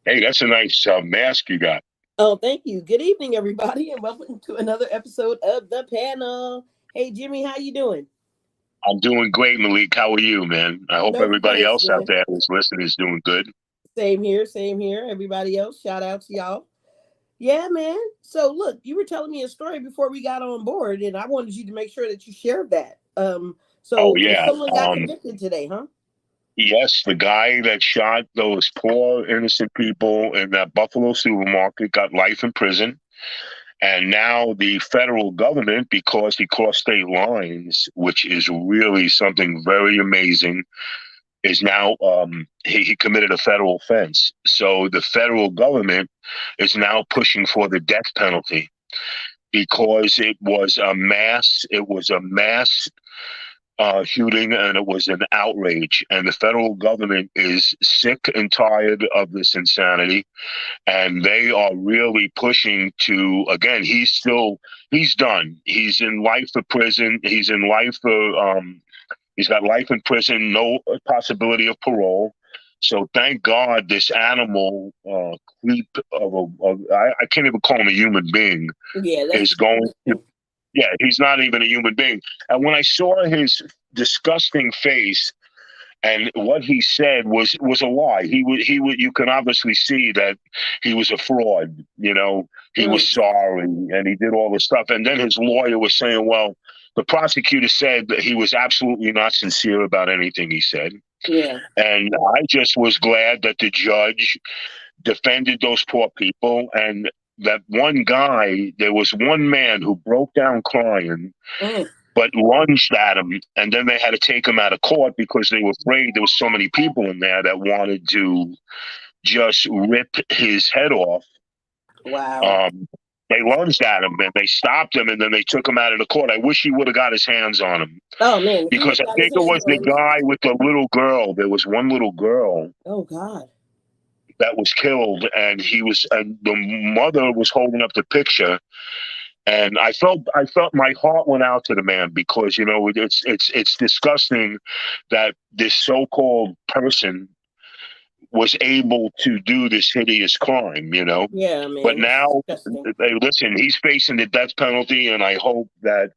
Hey, that's a nice mask you got. Oh, thank you. Good evening, everybody, and welcome to another episode of the panel. Hey, Jimmy, how you doing? I'm doing great, Malik. How are you, man? I hope No everybody complaints, else out man. there who's listening is doing good. Same here, same here. Everybody else, shout out to y'all. Yeah, man. So, look, you were telling me a story before we got on board, and I wanted you to make sure that you shared that. Oh So yeah. someone got convicted today, huh? Yes, the guy that shot those poor innocent people in that Buffalo supermarket got life in prison. And now the federal government, because he crossed state lines, which is really something very amazing, is now he committed a federal offense. So the federal government is now pushing for the death penalty because it was a mass shooting, and it was an outrage. And the federal government is sick and tired of this insanity, and they are really pushing to. Again, he's done. He's in life for prison. He's in life for he's got life in prison, no possibility of parole. So thank God this animal creep I can't even call him a human being Yeah, that's is going to. disgusting. Yeah, he's not even a human being. And when I saw his disgusting face, and what he said was a lie. He was. You can obviously see that he was a fraud. He was Mm, sorry, and he did all this stuff. And then his lawyer was saying, "Well, the prosecutor said that he was absolutely not sincere about anything he said." yeah. And I just was glad that the judge defended those poor people, and that one guy. There was one man who broke down crying Mm, but lunged at him, and then they had to take him out of court because they were afraid there was so many people in there that wanted to just rip his head off. wow. Um, they lunged at him and they stopped him, and then they took him out of the court. I wish he would have got his hands on him Oh man, if he would because I have got his think it hands was on the him. guy with the little girl. There was one little girl Oh God. that was killed, and the mother was holding up the picture. And I felt my heart went out to the man because it's disgusting that this so-called person was able to do this hideous crime. Yeah, But man, that's now, disgusting. hey, listen, he's facing the death penalty, and I hope that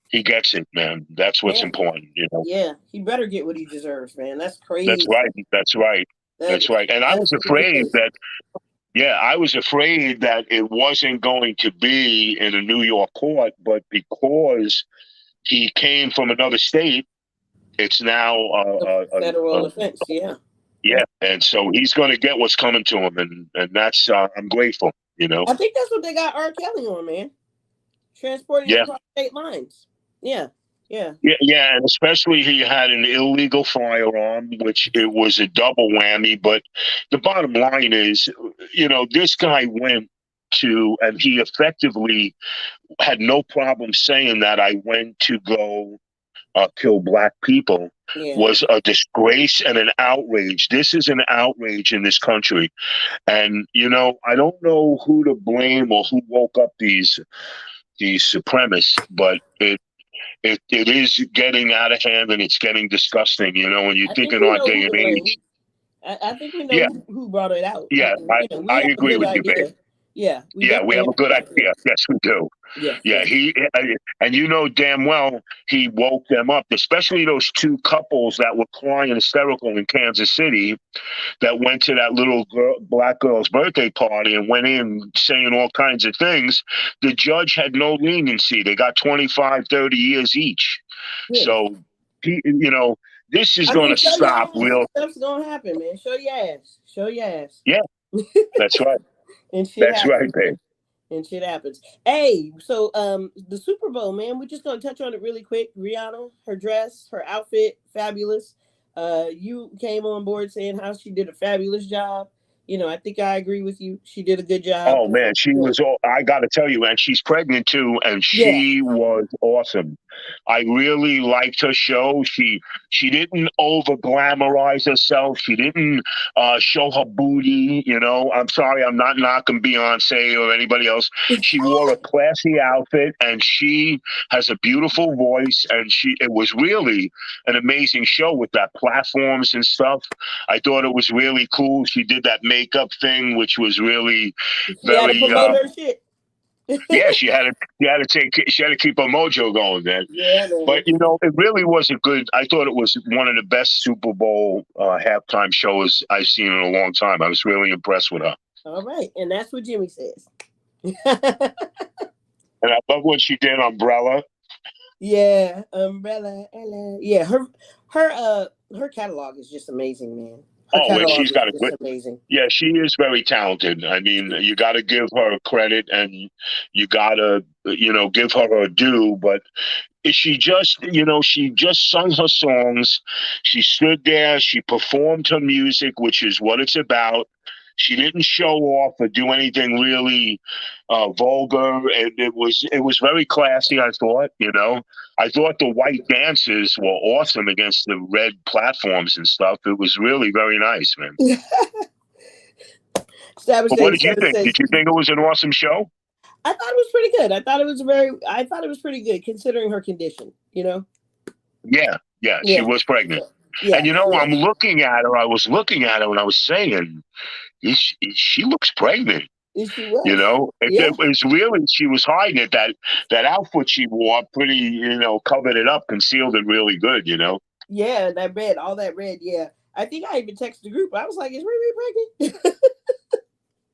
he gets it, man. That's what's Yeah, important. yeah. He better get what he deserves, man. That's That's crazy. right. That's right. That That's is right. And I was absolutely afraid crazy. that, yeah, I was afraid that it wasn't going to be in a New York court, but because he came from another state, it's now A federal offense. Yeah, yeah. yeah, and so he's going to get what's coming to him, and that's I'm grateful. I think that's what they got R. Kelly on, man. Transporting Yeah, across state lines. Yeah, yeah. yeah, yeah, and especially he had an illegal firearm, which it was a double whammy. But the bottom line is, this guy went to, and he effectively had no problem saying that I went to go kill black people Yeah. was a disgrace and an outrage. This is an outrage in this country. And I don't know who to blame or who woke up these supremacists, but it is getting out of hand and it's getting disgusting. When you I think think in we our know day who and to blame. age, I think we know yeah, who brought it out. yeah, I We have a agree good with you, babe. idea. Yeah, we Yeah, we definitely have have a a good good idea. idea. Yes, we do. Yes, Yeah, yes. and damn well he woke them up, especially those two couples that were crying hysterical in Kansas City that went to that little black girl's birthday party and went in saying all kinds of things. The judge had no leniency. They got 25, 30 years each. Yeah. So, this is I going mean, to show your stop ass. real. Stuff's gonna happen, man. Show your ass. Show your ass. Yeah, that's right. And shit That's right, happens, babe. man. And shit happens. Hey, so the Super Bowl, man, we're just gonna touch on it really quick. Rihanna, her dress, her outfit, fabulous. You came on board saying how she did a fabulous job. I think I agree with you. She did a good job. Oh man, she Yeah. was all. I got to tell you, and she's pregnant too, and Yeah. she was awesome. I really liked her show. She didn't over glamorize herself. She didn't show her booty. You know, I'm sorry, I'm not knocking Beyonce or anybody else. She wore a classy outfit, and she has a beautiful voice. And it was really an amazing show with that platforms and stuff. I thought it was really cool. She did that makeup thing, which was really She had to very. promote her shit. Yeah, she had to keep her mojo going, man. Yeah, man. But you know, it really was a good. I thought it was one of the best Super Bowl halftime shows I've seen in a long time. I was really impressed with her. All right, and that's what Jimmy says. And I love what she did, Umbrella. Yeah, Umbrella. Ella. Yeah, her catalog is just amazing, man. And she's got a good. Amazing. Yeah, she is very talented. I mean, you got to give her credit, and you got to, give her her due. But she just sung her songs. She stood there. She performed her music, which is what it's about. She didn't show off or do anything really vulgar. And it was very classy, I thought, I thought the white dancers were awesome against the red platforms and stuff. It was really very nice, man. What did you think? Did you think it was an awesome show? I thought it was pretty good. I thought it was pretty good considering her condition, Yeah, she was pregnant. Yeah, and I'm looking at her. I was looking at her and I was saying, she looks pregnant. She was. It was really, she was hiding it. That outfit she wore pretty, covered it up, concealed it really good, Yeah, all that red, yeah. I think I even texted the group. I was like, is Riri pregnant?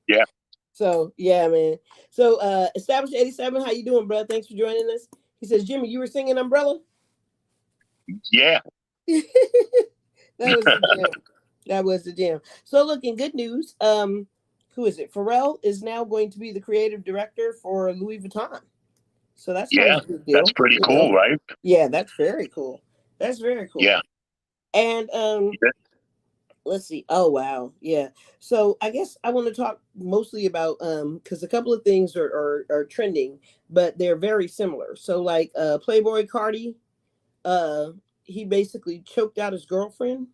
Yeah. So, yeah, man. So, Established 87, how you doing, bro? Thanks for joining us. He says, Jimmy, you were singing Umbrella? Yeah. That was the jam. So, look, in good news, who is it? Pharrell is now going to be the creative director for Louis Vuitton. So that's that's pretty cool, right? Yeah, that's very cool. That's very cool. Yeah. And let's see. Oh wow, yeah. So I guess I want to talk mostly about because a couple of things are trending, but they're very similar. So like Playboi Carti, he basically choked out his girlfriend.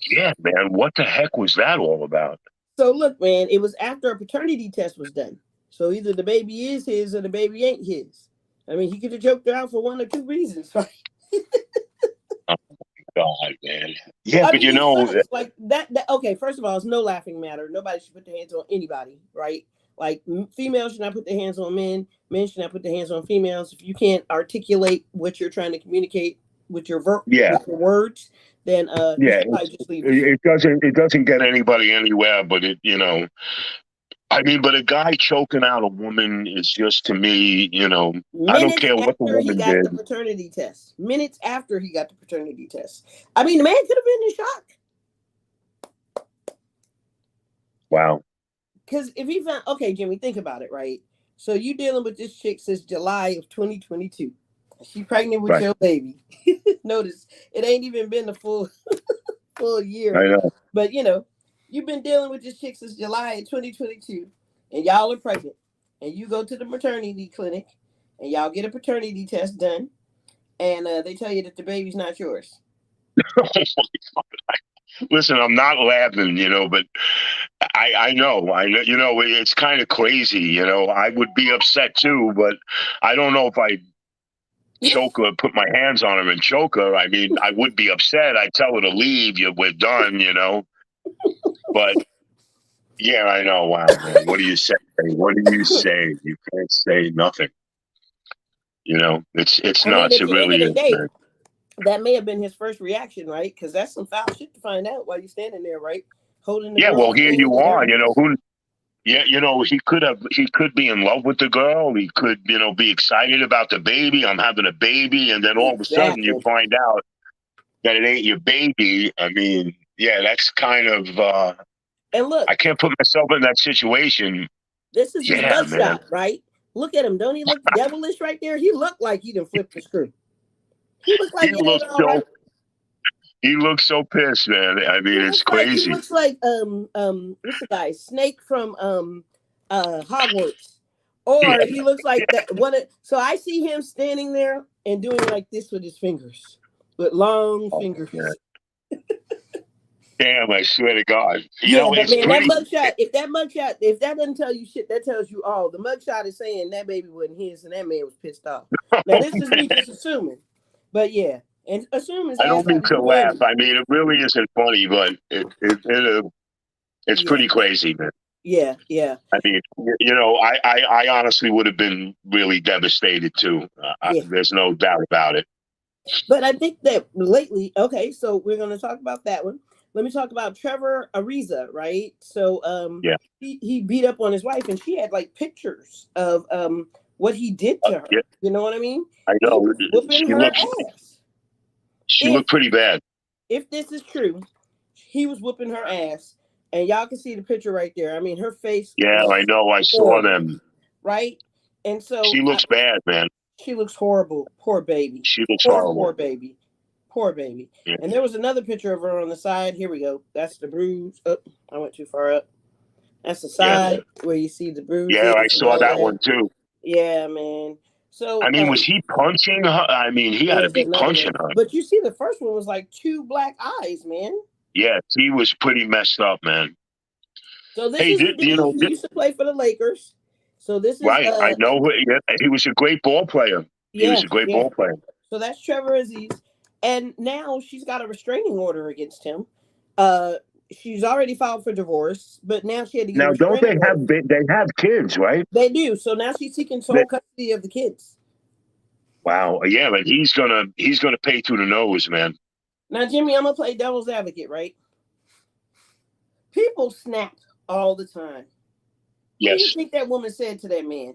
Yeah, man. What the heck was that all about? So look, man, it was after a paternity test was done. So either the baby is his or the baby ain't his. I mean, he could have choked her out for one or two reasons, right? Oh my God, man. Yeah, but like that. Okay, first of all, it's no laughing matter. Nobody should put their hands on anybody, right? Like females should not put their hands on men. Men should not put their hands on females. If you can't articulate what you're trying to communicate with your with your words, then just leave it doesn't get anybody anywhere. But but a guy choking out a woman is just, to me, I don't care what the woman did. The paternity test. Minutes after he got the paternity test. I mean, the man could have been in shock. Wow. Because if he found, okay, Jimmy, think about it, right? So you dealing with this chick since July of 2022. She's pregnant with your baby. Notice, it ain't even been a full year. I know. But, you've been dealing with this chick since July of 2022, and y'all are pregnant. And you go to the maternity clinic, and y'all get a paternity test done, and they tell you that the baby's not yours. Oh my God. Listen, I'm not laughing, but I know, it's kind of crazy, I would be upset too, but I don't know if I'd choke her, put my hands on her and choke her. I mean, I would be upset. I'd tell her to leave. We're done, But yeah, I know. Wow, man. What do you say? What do you say? You can't say nothing. It's nuts. It really is. That may have been his first reaction, right? Because that's some foul shit to find out while you're standing there, right? Holding the well, here you are. He could be in love with the girl. He could, be excited about the baby. I'm having a baby, and then all of a sudden you find out that it ain't your baby. I mean, yeah, that's kind of. And look, I can't put myself in that situation. This is his butt shot, right? Look at him. Don't he look devilish right there? He looked like he done flipped the screw. He looks like he looks so pissed, man. I mean, it's crazy. He looks like what's the guy? Snake from Hogwarts. Or he looks like that one. So I see him standing there and doing like this with his fingers, with long Oh, fingers. man. Damn, I swear to God. Yeah, but It's man, that pretty. mugshot, if that doesn't tell you shit, that tells you all. The mugshot is saying that baby wasn't his and that man was pissed off. Now, this is me just assuming. But yeah, and assuming I has don't mean got to to be laugh. funny. I mean, it really isn't funny, but it's Yeah, pretty crazy, man. yeah, yeah, I mean, I honestly would have been really devastated too. yeah. There's no doubt about it. But I think that lately, okay, so we're going to talk about that one. Let me talk about Trevor Ariza, right? So Yeah. he beat up on his wife and she had like pictures of what he did to Yeah, her. You know what I mean? I He know. was whooping her ass. She If looked pretty bad. if this is true, he was whooping her ass. And y'all can see the picture right there. I mean, her face Yeah, was I know. I saw horrible, them. right? And so She looks bad, man. she looks horrible. Poor baby. She looks Poor horrible. baby. Poor baby. Yeah. And there was another picture of her on the side. Here we go. That's the bruise. Oh, I went too far up. That's the Yeah. side where you see the bruises Yeah, I and saw all that that. one too. Yeah, man. So I mean, was he punching her? I mean, he had to there's be another punching one. her. But you see the first one was like two black eyes, man. Yeah, he was pretty messed up, man. So this Hey, is the dude who used to play for the Lakers. So this is right. I know. Yeah, he was a great ball player. He was yeah, a great yeah. ball player. So that's Trevor Aziz. And now she's got a restraining order against him. Uh she's already filed for divorce, but now she had to get a Now, don't they restraining order. they have kids, right? They do. So now she's seeking They, sole custody of the kids. wow. Yeah, but he's gonna pay through the nose, man. Now, Jimmy, I'm gonna play devil's advocate, right? People snap all the time. What do you Yes. think that woman said to that man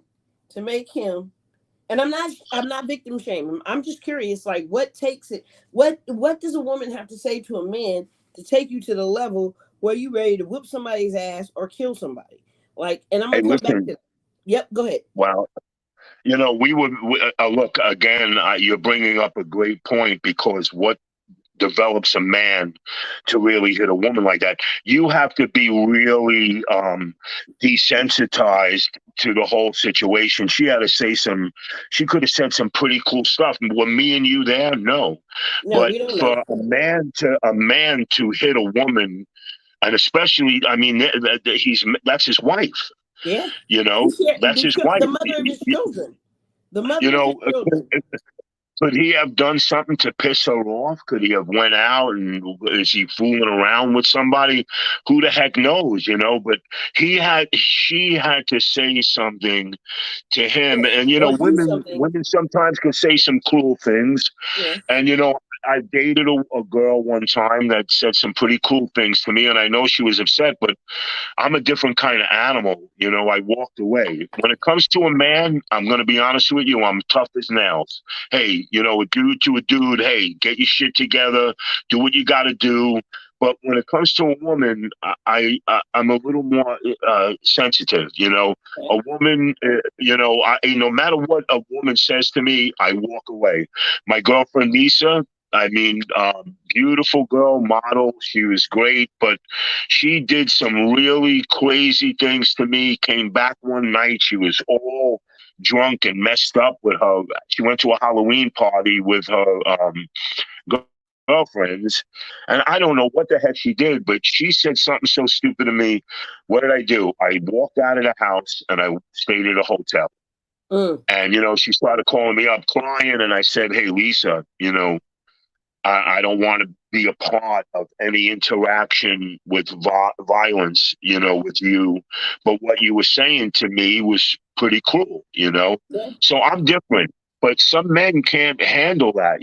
to make him? And I'm not victim shaming. I'm just curious, like what takes it? What does a woman have to say to a man to take you to the level where you ready to whoop somebody's ass or kill somebody? Like, and I'm Hey, gonna come back listen. to. Yep, go ahead. Wow. Look again. You're bringing up a great point because what develops a man to really hit a woman like that, you have to be really desensitized to the whole situation. She had to say she could have said some pretty cool stuff. Were me and you there? No. No, But we don't for know. a man to hit a woman, and especially, I mean, that's his wife. Yeah, You know, that's his wife. the mother of his children. The You mother of his know, children. could he have done something to piss her off? Could he have went out and is he fooling around with somebody? Who the heck knows, But she had to say something to him, Yeah, and or do women something. women sometimes can say some cruel things, Yeah. and I dated a girl one time that said some pretty cool things to me, and I know she was upset, but I'm a different kind of animal. I walked away. When it comes to a man, I'm going to be honest with you, I'm tough as nails. Hey, a dude to a dude, hey, get your shit together, do what you got to do. But when it comes to a woman, I'm a little more sensitive. A woman, no matter what a woman says to me, I walk away. My girlfriend Lisa, I mean, beautiful girl, model. She was great, but she did some really crazy things to me. Came back one night. She was all drunk and messed up with her. She went to a Halloween party with her girlfriends. And I don't know what the heck she did, but she said something so stupid to me. What did I do? I walked out of the house and I stayed at a hotel. And, she started calling me up crying. And I said, hey, Lisa, I don't want to be a part of any interaction with violence, with you. But what you were saying to me was pretty cruel. Yeah. So I'm different. But some men can't handle that,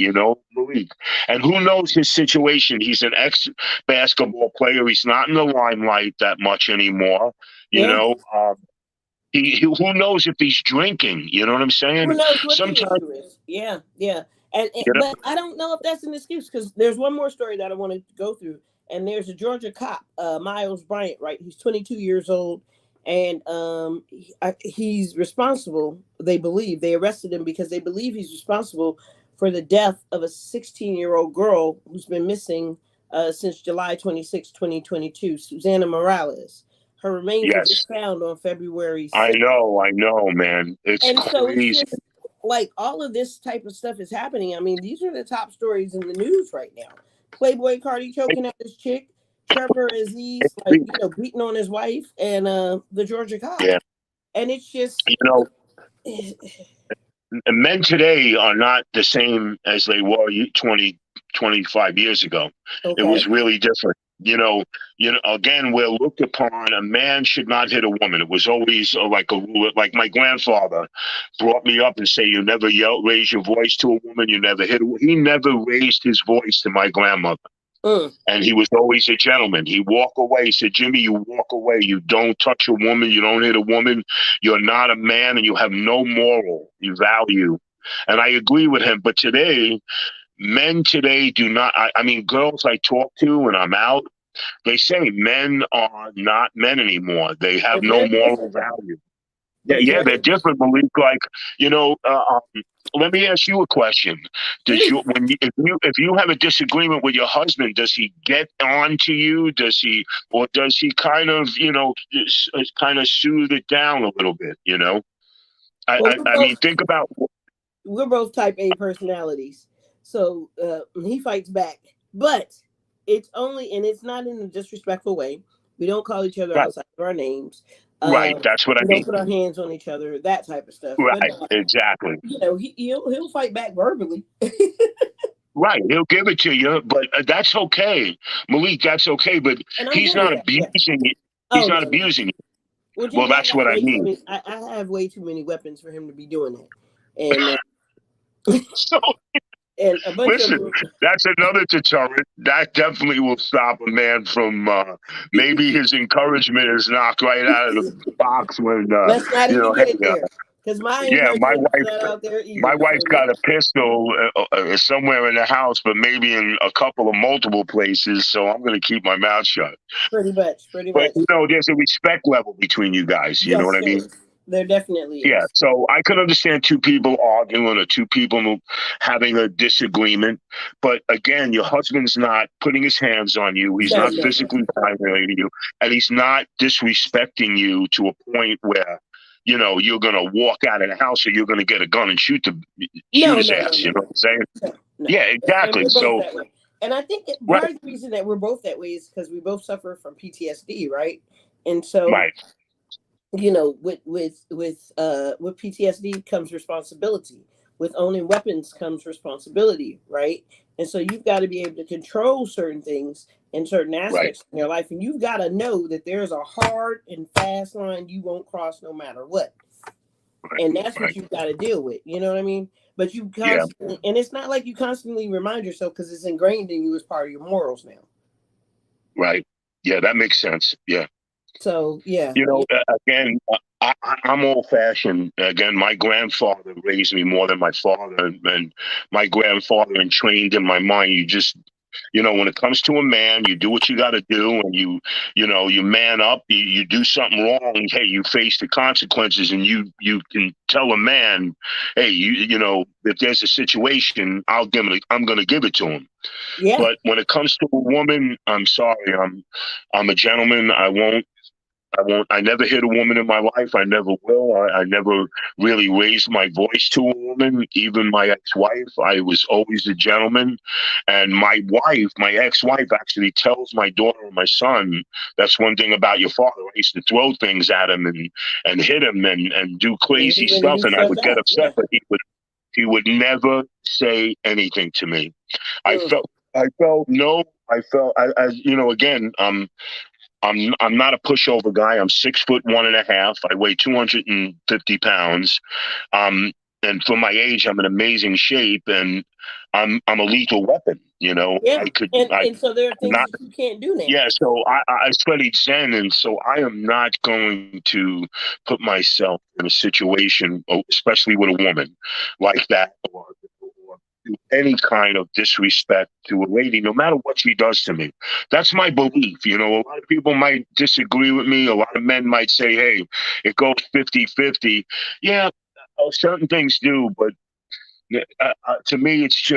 Malik. And who knows his situation? He's an ex-basketball player. He's not in the limelight that much anymore. You Yeah. know, who knows if he's drinking? You know what I'm Who saying? knows what the Sometimes, issue is? Yeah, yeah. And you know, but I don't know if that's an excuse because there's one more story that I want to go through. And there's a Georgia cop, Miles Bryant, right? He's 22 years old, and he's responsible. They arrested him because they believe he's responsible for the death of a 16-year-old girl who's been missing since July 26, 2022, Susanna Morales. Her remains were yes. just found on February I 6th. know, man. It's And so it's crazy. just like all of this type of stuff is happening. I mean, these are the top stories in the news right now. Playboi Carti choking out his chick, Trevor Aziz beating on his wife, and the Georgia cop. Yeah, And it's just you know, men today are not the same as they were 20, 25 years ago. It okay. was really different. Again, we're looked upon. A man should not hit a woman. It was always like a rule. Like my grandfather brought me up and say, "You never raise your voice to a woman. You never hit a." He never raised his voice to my grandmother. And he was always a gentleman. He walk away. He said, "Jimmy, you walk away. You don't touch a woman. You don't hit a woman. You're not a man, and you have no moral value." And I agree with him. But today, men today do not. I mean, girls I talk to when I'm out, they say men are not men anymore. They have They're no very moral different. value. Yeah, they're different, Malik. Like, let me ask you a question. Please. If you have a disagreement with your husband, does he get on to you? Or does he kind of, kind of soothe it down a little bit? Well, I mean, think about. we're both type A personalities. So he fights back. But it's only, and it's not in a disrespectful way. We don't call each other Right, outside of our names. right. That's what I We don't mean. put our hands on each other, that type of stuff. But Right, exactly. he'll fight back verbally. Right, he'll give it to you, but that's okay, Malik. That's okay, but And I'm he's good with not that. Yeah. abusing it. He's Oh not no, no. abusing it. Well, Well, Jimmy, that's what I mean. I have way too many weapons for him to be doing that, and So and a bunch of listen, that's another deterrent. That definitely will stop a man from maybe his encouragement is knocked right out of the box when let's not even hey, get there because my yeah, encouragement is not out there my either. wife's So got no. a pistol somewhere in the house, but maybe in a couple of multiple places. So I'm going to keep my mouth shut. Pretty much, pretty But much. there's a respect level between you guys. You know Yes, what I there mean? is. There definitely Yeah. is. So I could understand two people arguing or two people having a disagreement. But again, your husband's not putting his hands on you. He's No, not no, no, physically violating you. And he's not disrespecting you to a point where, you're going to walk out of the house or you're going to get a gun and shoot no, his no, no, ass. no, You know what I'm saying? no, no. Yeah, And exactly. we're both So, that way. And I think right, part of the reason that we're both that way is because we both suffer from PTSD, right? And so right, with PTSD comes responsibility. With owning weapons comes responsibility, right? And so you've got to be able to control certain things in certain right, aspects in your life, and you've got to know that there's a hard and fast line you won't cross no matter what. right, And that's what right. you've got to deal with. You know what I mean? But you Yeah, constantly, and it's not like you constantly remind yourself because it's ingrained in you as part of your morals now. right. Yeah, that makes sense. Yeah. So yeah, Again, I'm old fashioned. Again, my grandfather raised me more than my father, and my grandfather trained in my mind. You just, when it comes to a man, you do what you got to do, and you man up. You do something wrong, hey, you face the consequences, and you can tell a man, hey, if there's a situation, I'm going to give it to him. yeah, But when it comes to a woman, I'm sorry, I'm a gentleman. I won't. I never hit a woman in my life. I never will. I never really raised my voice to a woman, even my ex-wife. I was always a gentleman. And my ex-wife, actually tells my daughter and my son, that's one thing about your father. I used to throw things at him and hit him and do and crazy he wouldn't stuff, do and I stuff would get back. upset, Yeah. but he would never say anything to me. I Mm. felt. I felt no. I felt. Again. I'm not a pushover guy. I'm 6'1.5". I weigh 250 pounds. Um, and for my age, I'm in amazing shape, and I'm a lethal weapon. Yeah, I and so there are things not. that you can't do now. Yeah, so I studied Zen, and so I am not going to put myself in a situation, especially with a woman, like that, or do any kind of disrespect to a lady, no matter what she does to me. That's my belief. A lot of people might disagree with me. A lot of men might say, hey, it goes 50-50. Yeah, certain things do, but to me, it's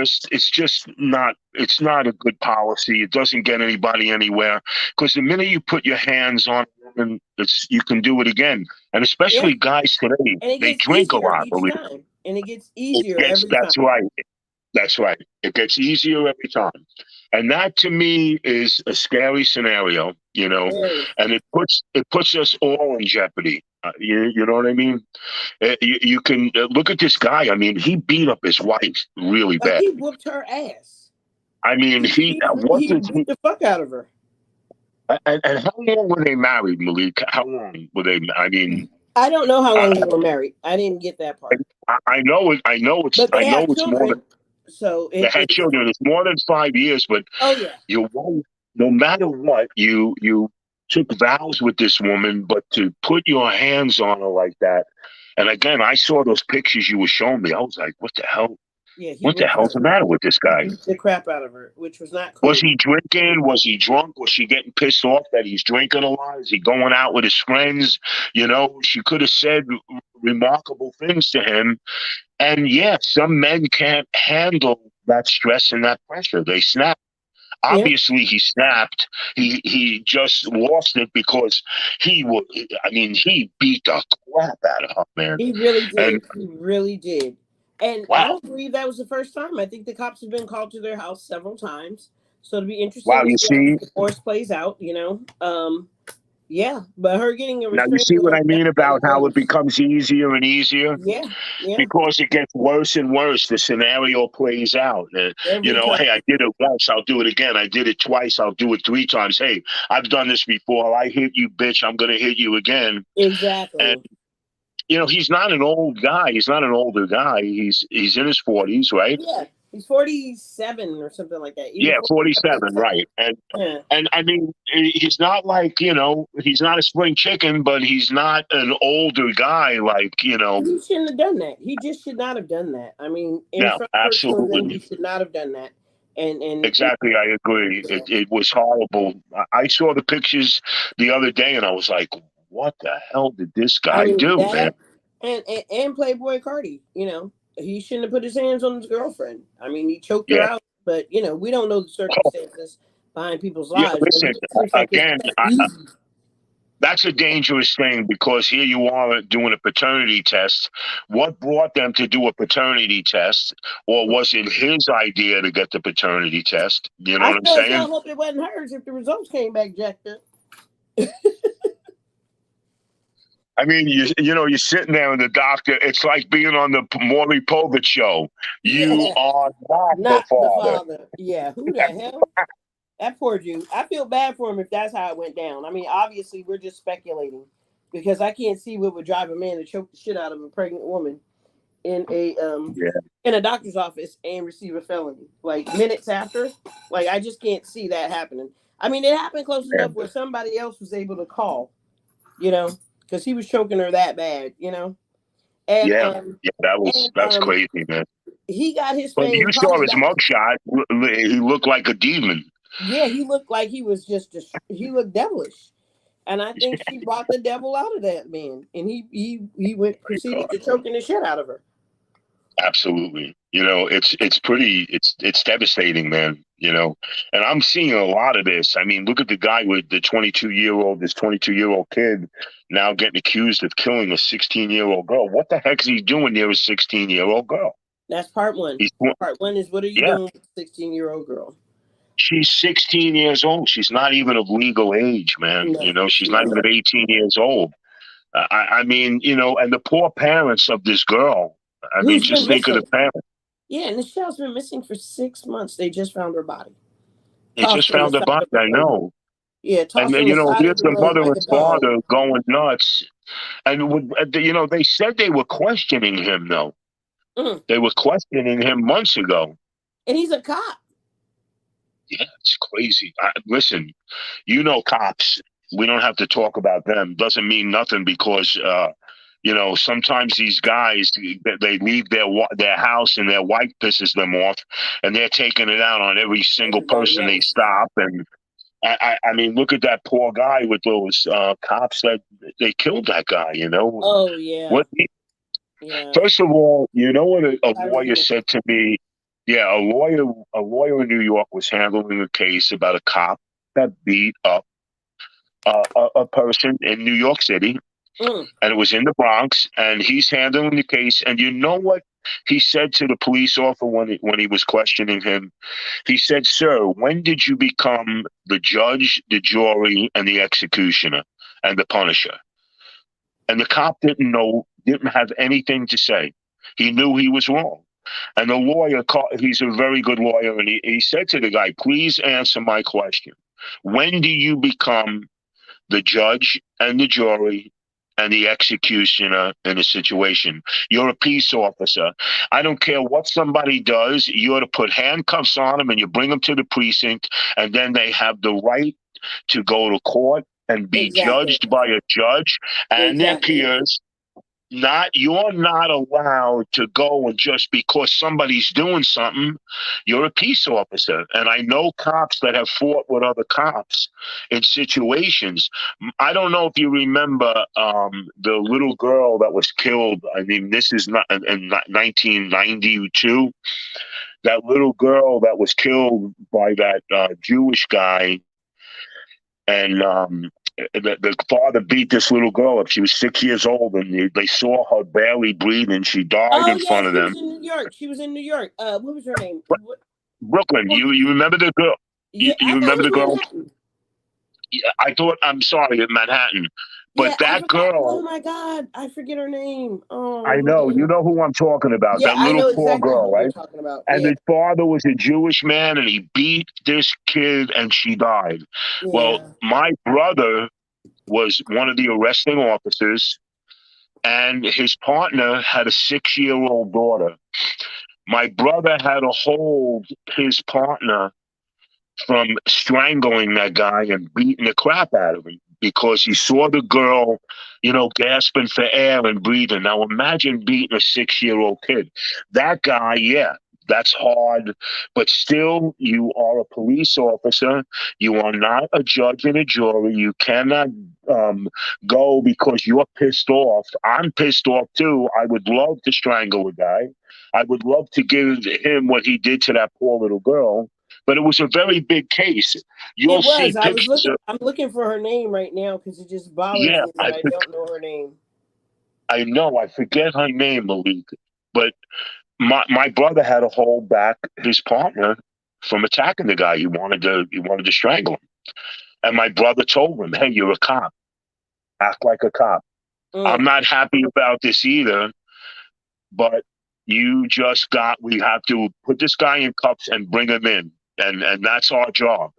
not a good policy. It doesn't get anybody anywhere because the minute you put your hands on a woman, you can do it again. And Yeah, especially guys today, and it they gets drink a easier lot. each time. and it gets easier every time. That's right. That's right. It gets easier every time. And that to me is a scary scenario, Very. and it puts us all in jeopardy. You know what I mean? You can look at this guy. I mean, he beat up his wife really Like bad. he whooped her ass. I mean, what He did beat the fuck out of her. and how long were they married, Malik? How long were they? I mean, I don't know how uh, long they were married. I didn't get that part. I know it. I know it's. But I they know have it's more than children, so they had it's. children. It's more than 5 years, but Oh yeah. you won't. No matter what, you took vows with this woman, but to put your hands on her like that, and again, I saw those pictures you were showing me. I was like, what the hell? Yeah, he What the whooped her. hell's the matter with this He guy? beat the crap out of her, which was not Was cool. he drinking? Was he drunk? Was she getting pissed off that he's drinking a lot? Is he going out with his friends? She could have said remarkable things to him. And yeah, some men can't handle that stress and that pressure. They snap. Yeah, Obviously, he snapped. He just lost it because he was. I mean, he beat the crap out of her, man. he really And did. He really did. And I wow, don't believe that was the first time. I think the cops have been called to their house several times. So it'll be interesting wow. to You see how see, the divorce plays out. Yeah, but her getting a now you see restraining what I order, that's mean getting about how it close. becomes easier and easier. Yeah, yeah. Because it gets worse and worse. The scenario plays out. Every time. Hey, I did it once, I'll do it again. I did it twice, I'll do it 3 times. Hey, I've done this before. I hit you, bitch. I'm going to hit you again. And, Exactly. he's not an old guy. He's not an older guy. He's in his 40s, right? Yeah. He's 47 or something like that. Either Yeah, 47 or 47, 47. right. And Yeah. and I mean, he's not like, he's not a spring chicken, but he's not an older guy like, He shouldn't have done that. He just should not have done that. I mean, in no, front of her children, he absolutely. should not have done that. And Exactly, I agree. It was horrible. I saw the pictures the other day, and I was like, "What the hell did this I guy mean do, man?" that and Playboi Carti, he shouldn't have put his hands on his girlfriend. I mean, he choked her Yeah. out, but we don't know the Oh, circumstances behind people's yeah. lives. But Listen, it seems like it's again, that easy. that's a dangerous thing because here you are doing a paternity test. What brought them to do a paternity test, or was it his idea to get the paternity test? You know I what I'm sure as hell saying? hope it wasn't hers if the results came back jacked up. I mean, you're sitting there and the doctor. It's like being on the Maury Povich show. You Yeah, are not the not the father. father. Yeah, who the hell? That poor dude. I feel bad for him if that's how it went down. I mean, obviously, we're just speculating because I can't see what would drive a man to choke the shit out of a pregnant woman in a Yeah, doctor's office and receive a felony like minutes after. Like, I just can't see that happening. I mean, it happened close enough man. where somebody else was able to call, you know, because he was choking her that bad. And Yeah, um yeah. and That's crazy, man. he got his But you fame saw probably his back. mugshot. He looked like a demon. Yeah, he looked like he was he looked devilish. And I think she brought the devil out of that man. And he went My proceeded to God. choking the shit out of her. Absolutely. It's devastating, man. And I'm seeing a lot of this. I mean, look at the guy with this 22-year-old kid now getting accused of killing a 16-year-old girl. What the heck is he doing near a 16-year-old girl? That's part one. He's, Part one is what are you yeah, doing with a 16-year-old girl? she's 16 years old. She's not even of legal age, man. No, She's not no. even 18 years old. I mean, and the poor parents of this girl. I mean, Who's just been think of the missing? parents. Yeah, and the child's been missing for 6 months. They just found her body. They Tossed just on the found the side body. of the I road. know. Yeah, And tossed on the side of here's the the road mother like and a dog. father going nuts. And they said they were questioning him though. Mm. They were questioning him months ago. And he's a cop. Yeah, it's crazy. Listen, cops. We don't have to talk about them. Doesn't mean nothing because sometimes these guys they leave their house and their wife pisses them off, and they're taking it out on every single Everybody person they else. stop. And I mean, look at that poor guy with those cops that they killed that guy. Oh yeah. What? Yeah. First of all, you know what a lawyer Irene. said to me? Yeah, a lawyer in New York was handling a case about a cop that beat up a person in New York City, Mm. and it was in the Bronx, and he's handling the case. And you know what? He said to the police officer when he was questioning him, he said, "Sir, when did you become the judge, the jury, and the executioner and the punisher?" And the cop didn't have anything to say. He knew he was wrong. And the lawyer, he's a very good lawyer, and he said to the guy, "Please answer my question. When do you become the judge and the jury and the executioner in a situation? You're a peace officer. I don't care what somebody does. You ought to put handcuffs on them and you bring them to the precinct, and then they have the right to go to court and be Exactly. judged by a judge and their Exactly. peers. You're not allowed to go and just because somebody's doing something, you're a peace officer. And I know cops that have fought with other cops in situations. I don't know if you remember the little girl that was killed. I mean, this is not in 1992. That little girl that was killed by that Jewish guy, and the father beat this little girl up. She was 6 years old, and they saw her barely breathing. She died Oh in yeah, front of she was them. in New York. She was in New York. What was her name? Brooklyn, Well, you remember the girl? yeah, You I thought remember it the was girl? Manhattan. Yeah, I thought, I'm sorry, at Manhattan. But Yeah, I that forgot. Oh girl, my God, I forget her name. I Oh know, you man. know who I'm talking about, Yeah, that I little know poor exactly girl, who you're right? talking about. And Yeah, his father was a Jewish man, and he beat this kid, and she died. Well, yeah. my brother was one of the arresting officers, and his partner had a 6-year-old daughter. My brother had to hold his partner from strangling that guy and beating the crap out of him because he saw the girl, gasping for air and breathing. Now imagine beating a 6-year-old kid. That guy, yeah, that's hard, but still, you are a police officer. You are not a judge and a jury. You cannot um, go because you're pissed off. I'm pissed off too. I would love to strangle a guy. I would love to give him what he did to that poor little girl, but it was a very big case. You'll It see was. I was pictures looking. of, I'm looking for her name right now because it just bothers yeah, me that I don't know her name. I know, I forget her name, Malik, but my brother had to hold back his partner from attacking the guy. He wanted to strangle him. And my brother told him, "Hey, you're a cop. Act like a cop. I'm Mm, not happy about this either, but we have to put this guy in cuffs and bring him in. And that's our job.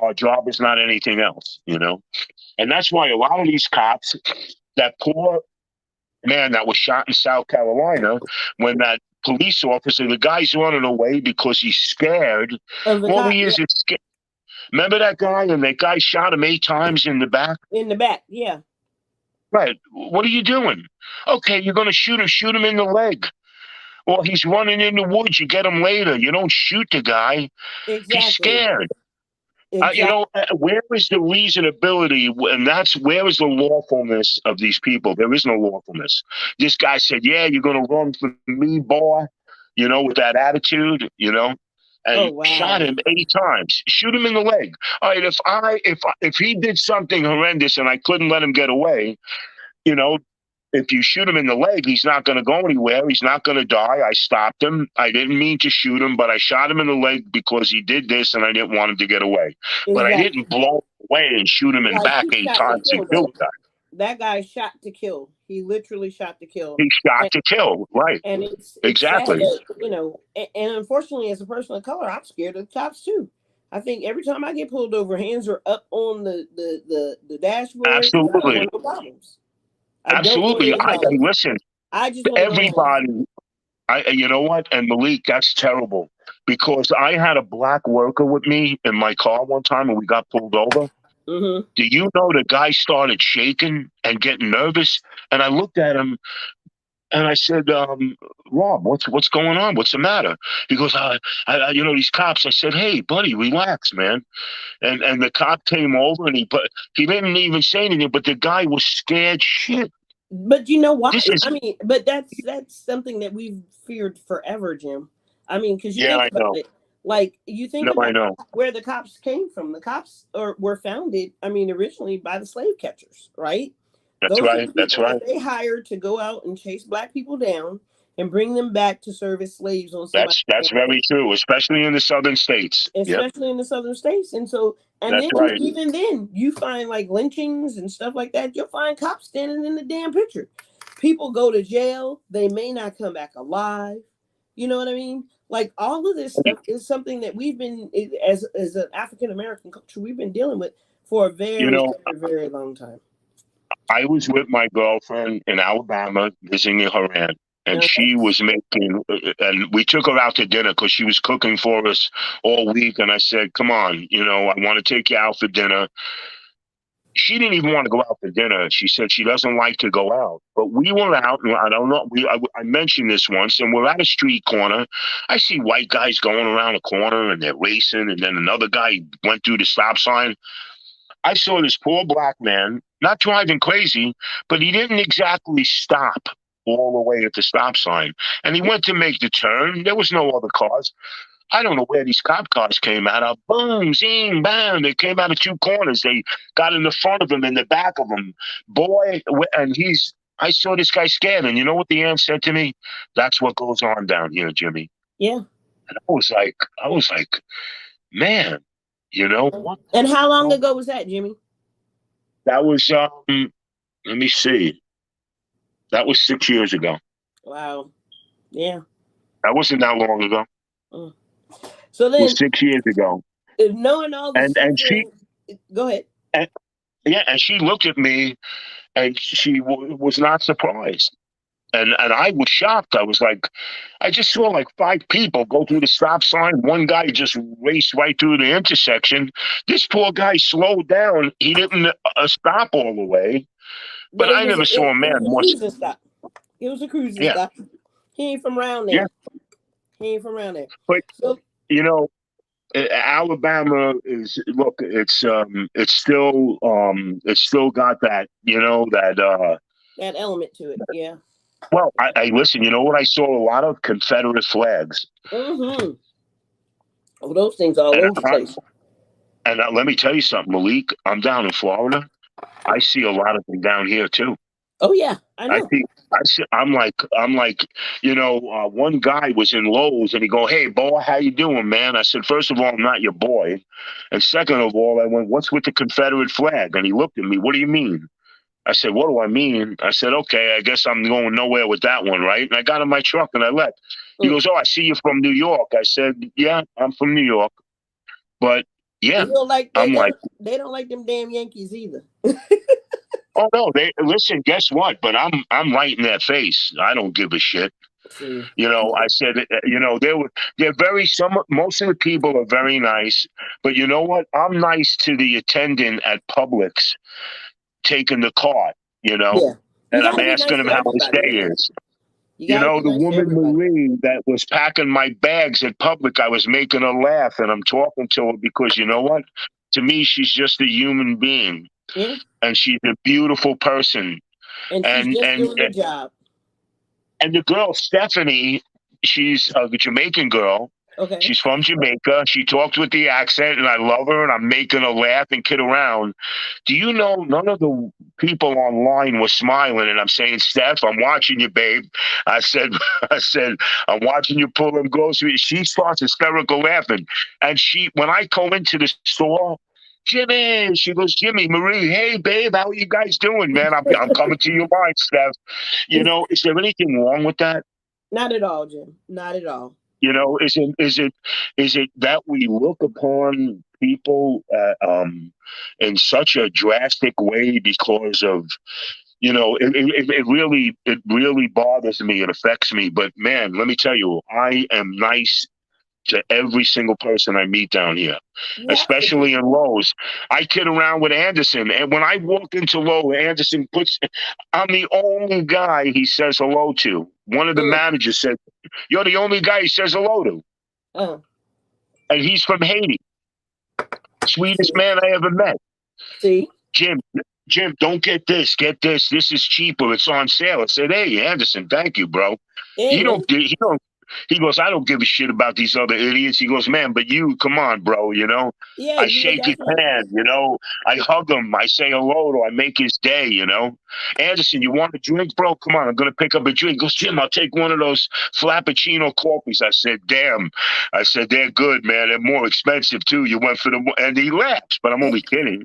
Our job is not anything else. And that's why a lot of these cops, that poor man that was shot in South Carolina, when that police officer, the guy's running away because he's scared. of the All cop. he Yeah, is scared. Remember that guy? And that guy shot him 8 times in the back? in the back. Yeah, Right. What are you doing? Okay, you're going to shoot him in the leg. Or he's running in the woods. You get him later. You don't shoot the guy. He's exactly. scared. Exactly. Where is the reasonability? And where is the lawfulness of these people? There is no lawfulness. This guy said, "Yeah, you're going to run for me, boy," with that attitude, Oh and shot wow. him 8 times. Shoot him in the leg. All right, if he did something horrendous and I couldn't let him get away, you know, if you shoot him in the leg, he's not going to go anywhere. He's not going to die. I stopped him. I didn't mean to shoot him, but I shot him in the leg because he did this and I didn't want him to get away. But I Exactly. didn't blow him away and shoot him in Like back he eight shot to times and kill kill though. the guy. That guy shot to kill. He literally shot to kill. He shot And to kill. Right. and it's sad Exactly. that and unfortunately as a person of color, I'm scared of the cops too. I think every time I get pulled over, hands are up on the dashboard because I don't Absolutely. want no problems. I don't want Absolutely. any problems. Listen, I just want to go home. everybody, you know what? And Malik, that's terrible because I had a black worker with me in my car one time and we got pulled over. Mm-hmm. Do you know the guy started shaking and getting nervous? And I looked at him and I said, "Rob, what's going on? What's the matter?" He goes, these cops." I said, "Hey, buddy, relax, man." And the cop came over and he didn't even say anything, but the guy was scared shit. But you know why? This is I mean, but that's something that we've feared forever, Jim. I mean, because you Yeah, think I about know. it, like you think No, I about know. where the cops came from. The cops were founded, I mean, originally by the slave catchers, right? That's Those are right. the That's people right. that they hired to go out and chase black people down and bring them back to serve as slaves on somebody's That's very plantation, true, especially in the southern states. Yep, especially in the southern states. And so, and that's then right. even then, you find like lynchings and stuff like that. You'll find cops standing in the damn picture. People go to jail. They may not come back alive. You know what I mean? Like all of this stuff is something that we've been, as an African American culture, we've been dealing with for a You very, know, very, very long time. I was with my girlfriend in Alabama visiting her aunt, and Uh-huh. she was making, and we took her out to dinner because she was cooking for us all week. And I said, "Come on, I want to take you out for dinner." She didn't even want to go out for dinner. She said she doesn't like to go out. But we were out, and I don't know. I mentioned this once, and we're at a street corner. I see white guys going around a corner, and they're racing, and then another guy went through the stop sign. I saw this poor black man, not driving crazy, but he didn't exactly stop all the way at the stop sign. And he went to make the turn. There was no other cars. I don't know where these cop cars came out of. Boom, zing, bam. They came out of two corners. They got in the front of him, in the back of him. Boy, and I saw this guy scared. And you know what the aunt said to me? That's what goes on down here, Jimmy. Yeah. And I was like, man, what? And how long ago was that, Jimmy? That was, let me see. That was 6 years ago. Wow. Yeah. That wasn't that long ago. Mm. So It then, was 6 years ago. knowing all the And stuff, she, go ahead. and, yeah, and she looked at me, and she was not surprised. And I was shocked. I was like, I just saw like five people go through the stop sign. One guy just raced right through the intersection. This poor guy slowed down. He didn't stop all the way. But But it I was never saw a it man was a more. cruising stop. It was a cruising Yeah, stop. He ain't from around yeah. there. He ain't from around there. But So you know, Alabama is look. It's still got that. that element to it, yeah. Well, I listen. You know what? I saw a lot of Confederate flags, Mm-hmm. Oh, those things all and over the place. let me tell you something, Malik. I'm down in Florida. I see a lot of them down here too. Oh yeah, I I know. see. I'm like, one guy was in Lowe's and he go, "Hey, boy, how you doing, man?" I said, "First of all, I'm not your boy, and second of all, I went, what's with the Confederate flag?" And he looked at me. What do you mean? I said, "What do I mean?" I said, "Okay, I guess I'm going nowhere with that one, right?" And I got in my truck and I left. He Mm. goes, "Oh, I see you from New York." I said, "Yeah, I'm from New York, but yeah." You don't like I'm like, they don't like them damn Yankees either. "Oh no, they listen. Guess what? But I'm right in their face. I don't give a shit." See. I said, they're most of the people are very nice, but you know what? I'm nice to the attendant at Publix taking the cart, Yeah. You and I'm gotta be asking nice him to how his everybody, day man. is. You gotta be The nice to woman everybody. Marie that was packing my bags at Publix, I was making her laugh, and I'm talking to her because you know what? To me, she's just a human being, Yeah. and she's a beautiful person. And she's And just and doing the job. and the girl Stephanie, she's a Jamaican girl. Okay. She's from Jamaica. She talks with the accent, and I love her, and I'm making her laugh and kid around. Do you know none of the people online were smiling, and I'm saying, "Steph, I'm watching you, babe." I said, I said, "I'm watching you pull them groceries." She starts hysterical laughing, and when I go into the store, Jimmy, she goes, "Jimmy, Marie, hey, babe, how are you guys doing, man? I'm coming to your line, Steph." Is there anything wrong with that? Not at all, Jim. Not at all. Is it that we look upon people in such a drastic way because of it really bothers me. It affects me. But man, let me tell you, I am nice to every single person I meet down here, You have to be. especially in Lowe's. I kid around with Anderson, and when I walk into Lowe's, I'm the only guy he says hello to. One of the Mm. managers said, "You're the only guy he says hello to." Uh, And he's from Haiti. Sweetest see, man I ever met. see, Jim, Jim, don't get this. Get this. This is cheaper. It's on sale. I said, "Hey, Anderson, thank you, bro." yeah, He man. don't. He don't. He goes, I don't give a shit about these other idiots. He goes, man, but you, come on, bro, you know. Yeah, I you were shake his definitely. hand, you know. I hug him. I say hello to him. I make his day, you know. Anderson, you want a drink, bro? Come on, I'm going to pick up a drink. He goes, Jim, I'll take one of those Frappuccino coffees. I said, damn. I said, they're good, man. They're more expensive, too. You went for the, and he laughs, but I'm only kidding.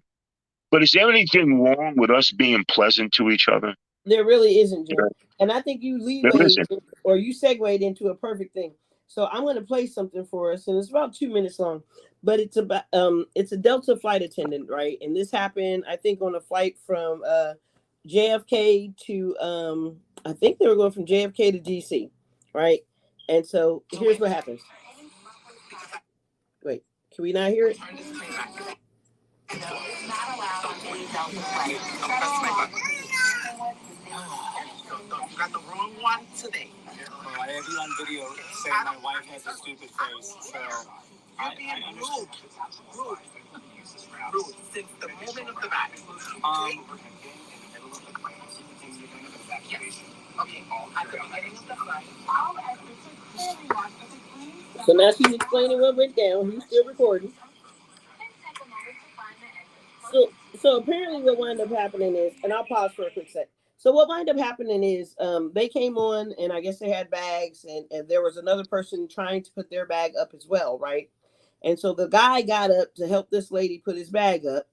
But is there anything wrong with us being pleasant to each other? There really isn't, Jim. There, And I think you there leeway isn't. or you segued into a perfect thing. So I'm going to play something for us, and it's about 2 minutes long, but it's a Delta flight attendant, right? And this happened, I think, on a flight from JFK to I think they were going from JFK to DC, right? And so here's what happens. Wait, can we not hear it? You got the wrong one today. Well, I have you on video saying my wife has a stupid face, so you're being rude. Rude. Since the moment of the match. Yes. Okay. At the beginning of the flight. So now she's explaining what went down. He's still recording. So apparently what wound up happening is, and I'll pause for a quick sec. So what wound up happening is they came on and I guess they had bags and there was another person trying to put their bag up as well, right? And so the guy got up to help this lady put his bag up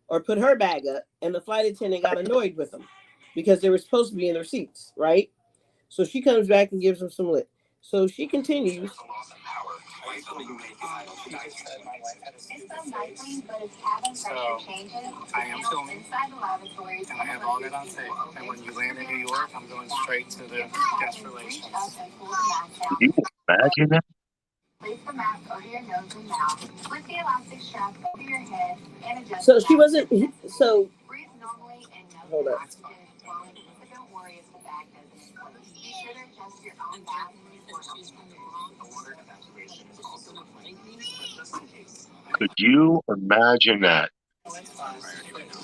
or put her bag up, and the flight attendant got annoyed with them because they were supposed to be in their seats, right? So she comes back and gives them some lip. So she continues. So I am filming, and I have all that on tape. And when you land in New York, I'm going straight to the guest relations. Can you imagine that? Place the mask over your nose and mouth. Put the elastic strap over your head and adjust. So she wasn't. So breathe normally and no hold up. but don't worry if the bag doesn't close. Be sure to adjust your own bag Could you imagine that?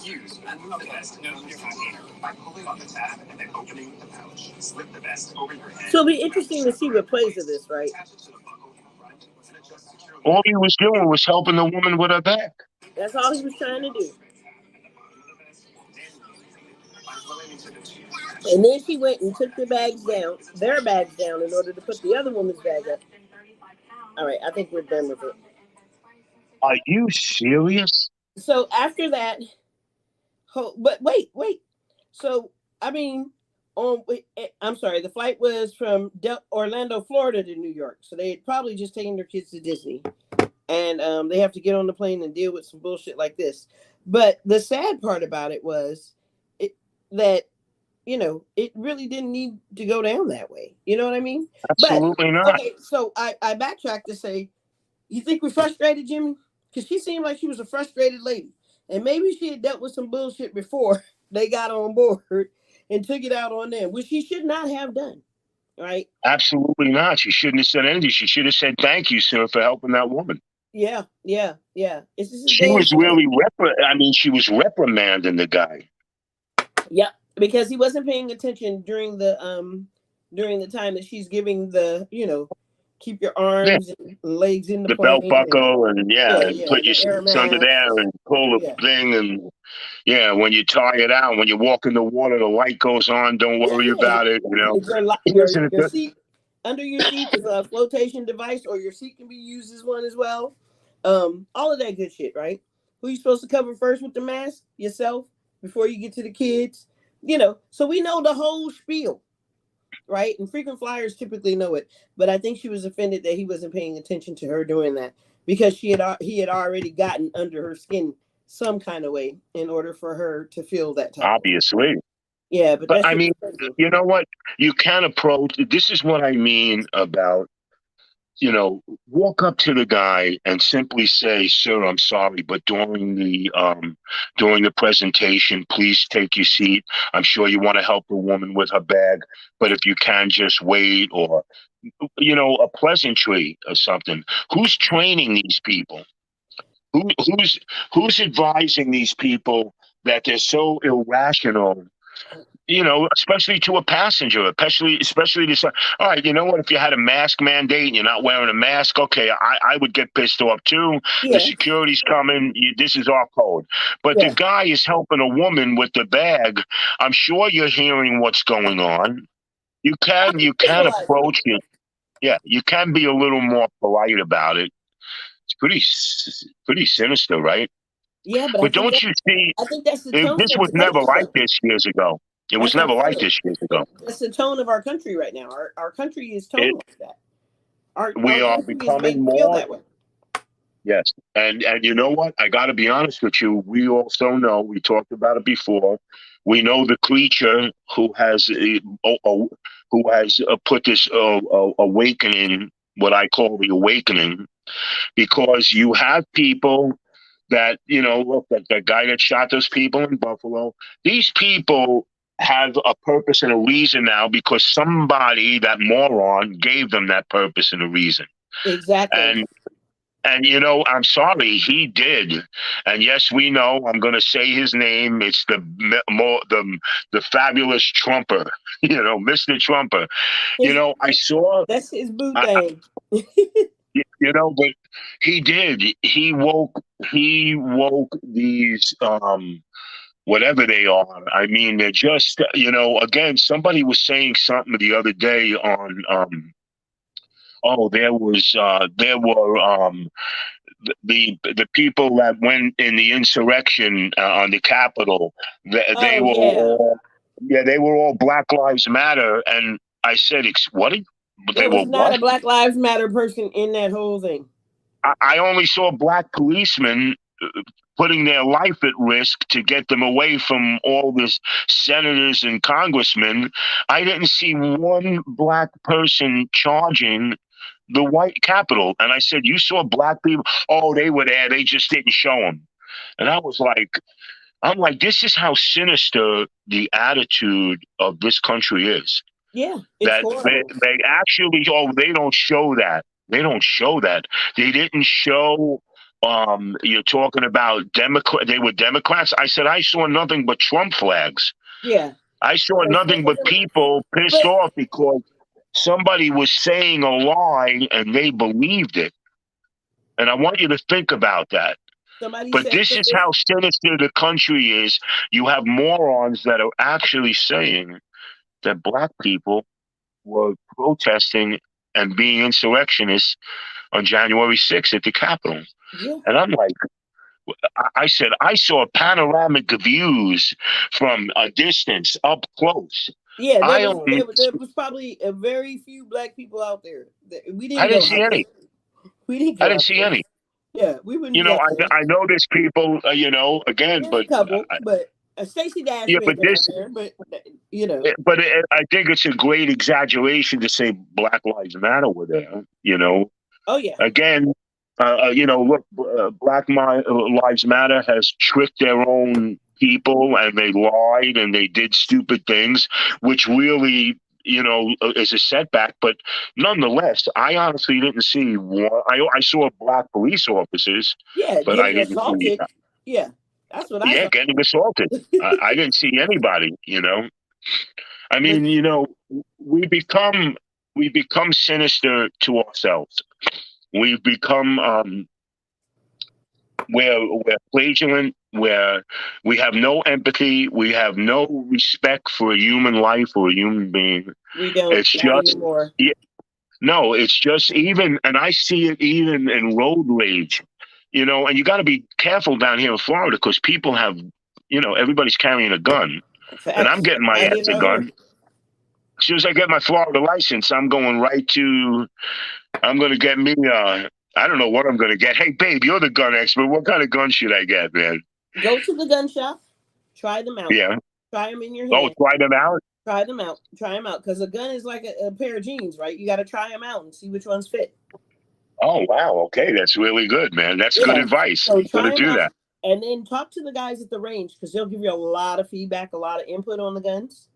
Use and move the vest. No, you're fine. By pulling on the tab and then opening the pouch. Slip the vest over your head. So it'll be interesting to see what plays of this, right? All he was doing was helping the woman with her bag. That's all he was trying to do. And then she went and took their bags down in order to put the other woman's bag up. All right, I think we're done with it. Are you serious? So after that, but wait. So, I mean, I'm sorry, the flight was from Orlando, Florida to New York. So they had probably just taken their kids to Disney. And they have to get on the plane and deal with some bullshit like this. But the sad part about it was that, you know, it really didn't need to go down that way. You know what I mean? Absolutely not. Okay, so I backtrack to say, you think we're frustrated, Jimmy? Because she seemed like she was a frustrated lady. And maybe she had dealt with some bullshit before they got on board and took it out on them, which she should not have done. Right? Absolutely not. She shouldn't have said anything. She should have said, thank you, sir, for helping that woman. Yeah. She was really she was reprimanding the guy. Yeah, because he wasn't paying attention during the time that she's giving the, you know, keep your arms and legs in the plane, belt buckle and put your shoes under there and pull the thing and when you tie it out, when you walk in the water, the light goes on. Don't worry about it. You know, your seat under your seat is a flotation device, or your seat can be used as one as well. All of that good shit, right? Who you supposed to cover first with the mask? Yourself before you get to the kids. You know, so we know the whole spiel. Right, and frequent flyers typically know it, but I think she was offended that he wasn't paying attention to her doing that because he had already gotten under her skin some kind of way in order for her to feel that type. Obviously, yeah, but I mean, you know what? You can approach. This is what I mean about. You know, walk up to the guy and simply say, "Sir, I'm sorry, but during the presentation, please take your seat. I'm sure you want to help the woman with her bag, but if you can, just wait," or, you know, a pleasantry or something. Who's training these people? Who's advising these people that they're so irrational especially to a passenger, especially this. All right, you know what? If you had a mask mandate and you're not wearing a mask, okay, I would get pissed off too. The Yeah, security's coming. This is our code. But the yeah. guy is helping a woman with the bag. I'm sure you're hearing what's going on. I'm You can visualizing it. approach it. Yeah, you can be a little more polite about it. It's pretty sinister, right? Yeah, but But don't you see? I think that's the tone This of was the never country, like though. this years ago. It was That's what never I'm like saying. this years But ago. that's the tone of our country right now. Our country is It, toned like that. Our we are country is made becoming to feel more. that way. Yes, and you know what? I got to be honest with you. We also know, we talked about it before. We know the creature who has put this awakening, what I call the awakening, because you have people that, look, that the guy that shot those people in Buffalo. These people have a purpose and a reason now because somebody, that moron, gave them that purpose and a reason. Exactly. And I'm sorry, he did. And yes, we know. I'm going to say his name. It's the fabulous Trumper. Mr. Trumper. His, I saw. that's his boo I, thing. but he did. He woke these whatever they are. I mean, they're just again. Somebody was saying something the other day on. Oh, there were the people that went in the insurrection on the Capitol. They Oh were yeah, all, yeah, they were all Black Lives Matter, and I said, what? They there were was not what? a Black Lives Matter person in that whole thing. I only saw black policemen putting their life at risk to get them away from all this senators and congressmen. I didn't see one black person charging the white Capitol. And I said, you saw black people? Oh, they were there. They just didn't show them. And I'm like, this is how sinister the attitude of this country is. Yeah, it's That horrible. they actually, they don't show that. They don't show that. They didn't show. You're talking about Democrat. They were Democrats. I said I saw nothing but Trump flags. Yeah, I saw nothing but people pissed but off because somebody was saying a lie and they believed it. And I want you to think about that. somebody But said this is something. how sinister the country is. You have morons that are actually saying that black people were protesting and being insurrectionists on January 6th at the Capitol. Yeah, And I'm like, I said, I saw panoramic views from a distance up close. yeah. I only, There was probably a very few black people out there. We I didn't didn't go see out there. any. We didn't I go didn't out see there. any. Yeah, we wouldn't be out there. I know there's people, again, There's a but couple, but Stacey Dash yeah, may but have been out this, there, but you know. I think it's a great exaggeration to say Black Lives Matter were there. Oh yeah, Again, look, Lives Matter has tricked their own people and they lied and they did stupid things, which really, is a setback. But nonetheless, I honestly didn't see one. I saw black police officers, yeah, but I getting didn't see, assaulted. Yeah, that's what I yeah, saw. getting assaulted. I didn't see anybody. I But mean, we become we become sinister to ourselves. We've become we're flagellant, where we have no empathy, we have no respect for a human life or a human being. we don't, It's not just anymore. yeah, no, it's just even, and I see it even in road rage. And you got to be careful down here in Florida because people have, everybody's carrying a gun, and I'm Facts. getting my I ass hear a out here. gun. As soon as I get my Florida license, I'm going right to. I'm going to get me. I don't know what I'm going to get. Hey, babe, you're the gun expert. What kind of gun should I get, man? Go to the gun shop, try them out. Yeah. Try them in your Oh, hand. try them out. Try them out. Try them out. Because a gun is like a pair of jeans, right? You got to try them out and see which ones fit. Oh, wow. Okay, that's really good, man. That's good Yeah. advice. So I'm going try to them do out. that. And then talk to the guys at the range because they'll give you a lot of feedback, a lot of input on the guns.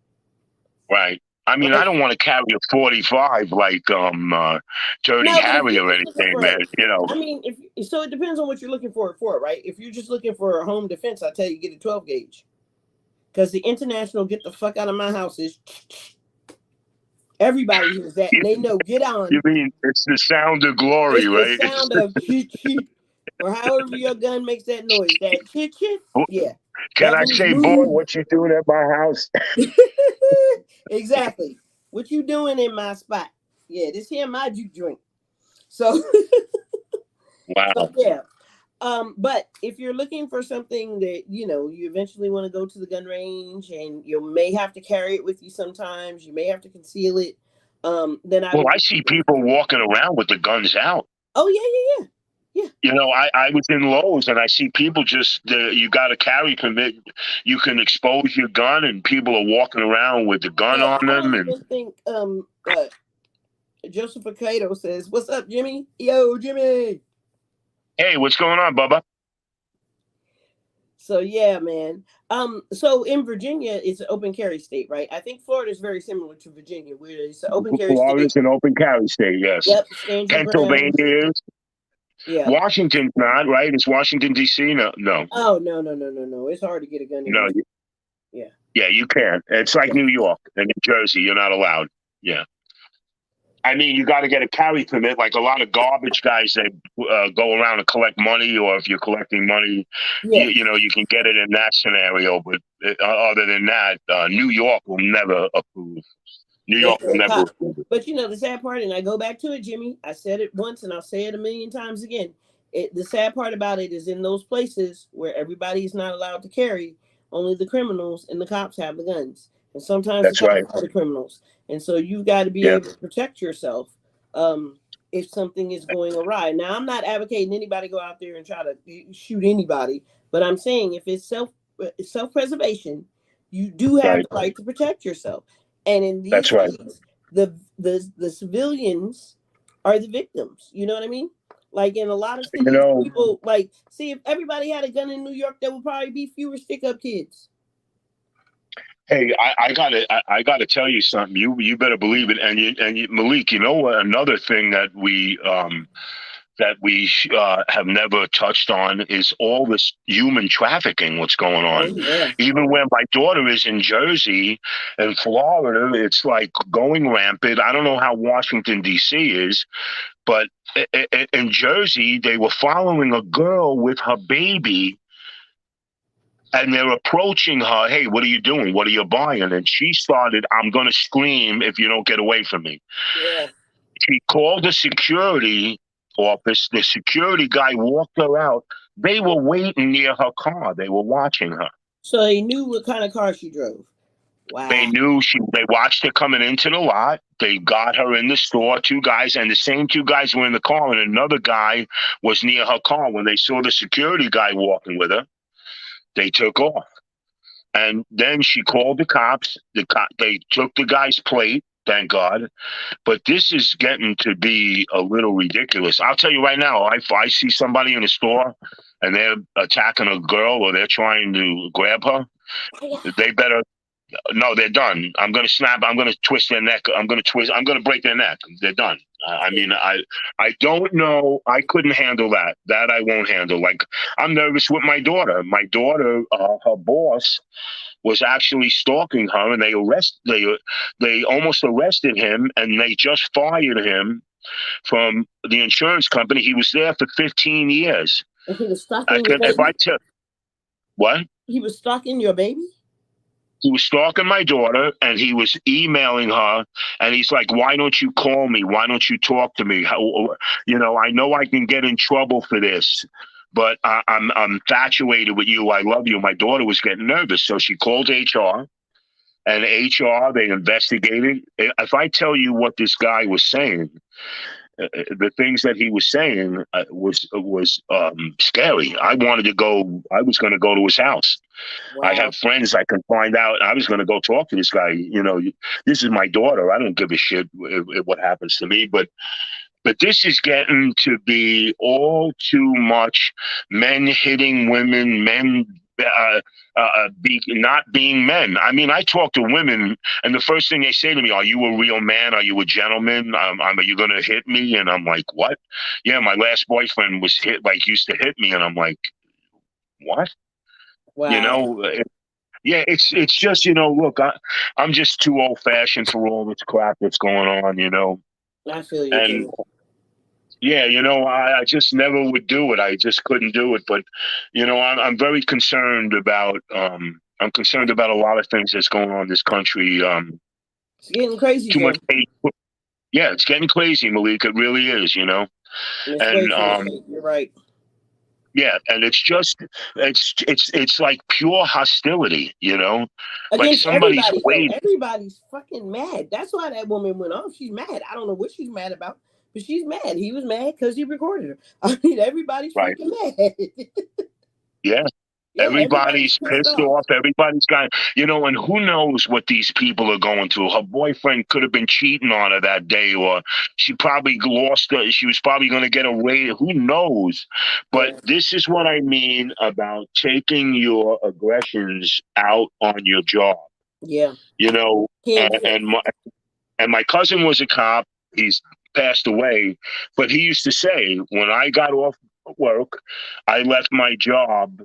Right. I mean, I Like, don't want to carry a 45 like Dirty no, but if Harry you're or just looking anything, for, man. I mean, if so, it depends on what you're looking for, right? If you're just looking for a home defense, I tell you get a 12 gauge. Because the international "get the fuck out of my house" is everybody hears that and they know get on. You mean it's the sound of glory, It's the right? sound of chit chit, or however your gun makes that noise. That chit chit, yeah. Can That I means say, boy, move. what you doing at my house? Exactly. What you doing in my spot? Yeah, this here my juke joint. So, Wow. so yeah. But if you're looking for something that you eventually want to go to the gun range, and you may have to carry it with you sometimes, you may have to conceal it. Then I Well, would. I see people walking around with the guns out. Oh yeah. I was in Lowe's and I see people you got a carry permit. You can expose your gun, and people are walking around with the gun Yeah, on I them. don't And even think Joseph Picato says, "What's up, Jimmy? Yo, Jimmy." hey, what's going on, Bubba? So yeah, man. So in Virginia, it's an open carry state, right? I think Florida is very similar to Virginia, where it's an open carry state. Florida's an open carry state, yes. Yep, stand your Pennsylvania ground. is. Yeah. Washington's not, right? Is Washington, D.C.? No. Oh no. It's hard to get a gun in No. DC. Yeah. Yeah, you can't. It's like Yeah. New York and New Jersey. You're not allowed. Yeah. I mean, you got to get a carry permit. Like a lot of garbage guys, they go around and collect money, or if you're collecting money, Yeah. you can get it in that scenario. But other than that, New York will never approve. New Yeah, York will never approve it. But the sad part, and I go back to it, Jimmy. I said it once, and I'll say it a million times again. The sad part about it is in those places where everybody's not allowed to carry, only the criminals and the cops have the guns, and sometimes the That's right. cops are the criminals. And so you've got to be Yeah. able to protect yourself if something is going awry. Now, I'm not advocating anybody go out there and try to shoot anybody, but I'm saying if it's self preservation, you do have Right. the right to protect yourself. And in these That's right. cases, the civilians are the victims. You know what I mean? Like in a lot of cities, people see if everybody had a gun in New York, there would probably be fewer stick-up kids. Hey, I gotta tell you something. You better believe it. And Malik, another thing that we have never touched on is all this human trafficking. What's going on? Oh, yeah. Even where my daughter is in Jersey and Florida, it's like going rampant. I don't know how Washington D.C. is, but in Jersey, they were following a girl with her baby. And they're approaching her, hey, what are you doing? What are you buying? And she started, I'm going to scream if you don't get away from me. Yeah. She called the security office. The security guy walked her out. They were waiting near her car. They were watching her. So they knew what kind of car she drove. Wow. They knew they watched her coming into the lot. They got her in the store, two guys, and the same two guys were in the car, and another guy was near her car. When they saw the security guy walking with her, they took off. And then she called the cops. They took the guy's plate, thank God. But this is getting to be a little ridiculous. I'll tell you right now, if I see somebody in a store and they're attacking a girl or they're trying to grab her, they better... No, they're done. I'm going to snap. I'm going to twist their neck. I'm going to break their neck. They're done. I mean, I don't know. I couldn't handle that. That I won't handle. Like, I'm nervous with my daughter. My daughter, her boss was actually stalking her, and they almost arrested him, and they just fired him from the insurance company. He was there for 15 years. And he was stalking your baby? What? He was stalking your baby? He was stalking my daughter, and he was emailing her, and he's like, why don't you call me? Why don't you talk to me? I know I can get in trouble for this, but I'm infatuated with you. I love you. My daughter was getting nervous, so she called HR, and HR, they investigated. If I tell you what this guy was saying, the things that he was saying was scary. I was going to go to his house. Wow. I have friends I can find out. I was going to go talk to this guy. This is my daughter. I don't give a shit what happens to me, but this is getting to be all too much. Men hitting women, men not being men. I mean, I talk to women, and the first thing they say to me, are you a real man? Are you a gentleman? Are you going to hit me? And I'm like, what? Yeah, my last boyfriend used to hit me, and I'm like, what? Wow. Yeah, it's just, you know, look, I'm just too old fashioned for all this crap that's going on, you know. I feel you, And Jimmy. yeah, you know, I just never would do it. I just couldn't do it. But, you know, I'm very concerned about I'm concerned about a lot of things that's going on in this country. It's getting crazy, Too much Jim. hate. Yeah, it's getting crazy, Malik. It really is, you know. It's way And too much hate. You're right. yeah, and it's just it's like pure hostility, you know. Like Against somebody's everybody, though. waiting. Everybody's fucking mad. That's why that woman went off. She's mad. I don't know what she's mad about, but she's mad. He was mad because he recorded her. I mean, everybody's Right. freaking mad. Yeah. Yeah, everybody's Everybody's pissed pissed off. off. Everybody's got, you know, and who knows what these people are going through. Her boyfriend could have been cheating on her that day, or she probably lost her. She was probably going to get a raise. Who knows? But Yeah, this is what I mean about taking your aggressions out on your job. yeah. You know, Can't and, do it. and my cousin was a cop. He's passed away, but he used to say, when I got off work, I left my job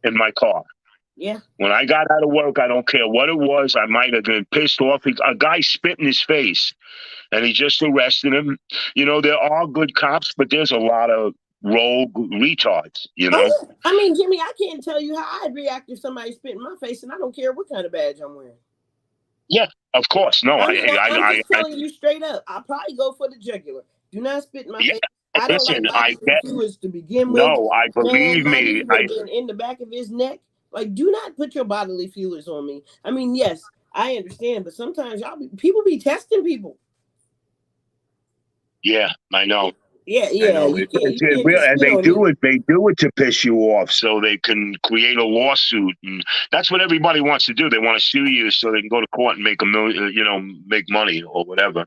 in my car. Yeah. When I got out of work, I don't care what it was. I might have been pissed off. A guy spit in his face, and he just arrested him. You know, there are good cops, but there's a lot of rogue retards. You know. Oh, yeah. I mean, Jimmy, I can't tell you how I'd react if somebody spit in my face, and I don't care what kind of badge I'm wearing. Yeah, of course. No, I'm just telling you straight up. I'll probably go for the jugular. Do not spit in my yeah. face. I don't like Listen, I bodily get. fluids to begin with. No, I Man, believe my me. knee would have been in the back of his neck. Like, do not put your bodily fluids on me. I mean, yes, I understand, but sometimes people be testing people. Yeah, I know. Yeah, I yeah. know. You It's can't real, just and spit on me. they do it to piss you off, so they can create a lawsuit, and that's what everybody wants to do. They want to sue you so they can go to court and make a million, you know, make money or whatever.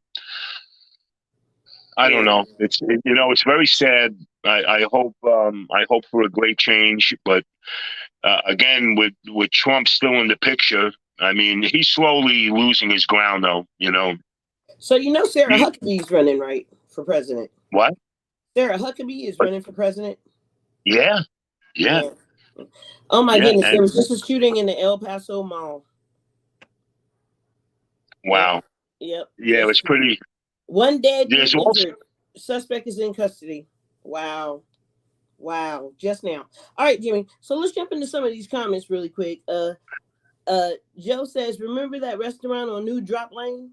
I don't Yeah. know. You know, it's very sad. I hope for a great change, but again, with Trump still in the picture, I mean, he's slowly losing his ground, though. You know, So you know Sarah he Huckabee's running right for president. what? Sarah Huckabee is running for president. Yeah, yeah, Yeah. Oh my yeah, goodness, there and was just a shooting in the El Paso Mall. Yep. wow, Yep. yeah, it was pretty. One dead, There's three also injured. Suspect is in custody. Wow. Wow. Just now. All right, Jimmy. So let's jump into some of these comments really quick. Joe says, remember that restaurant on New Drop Lane?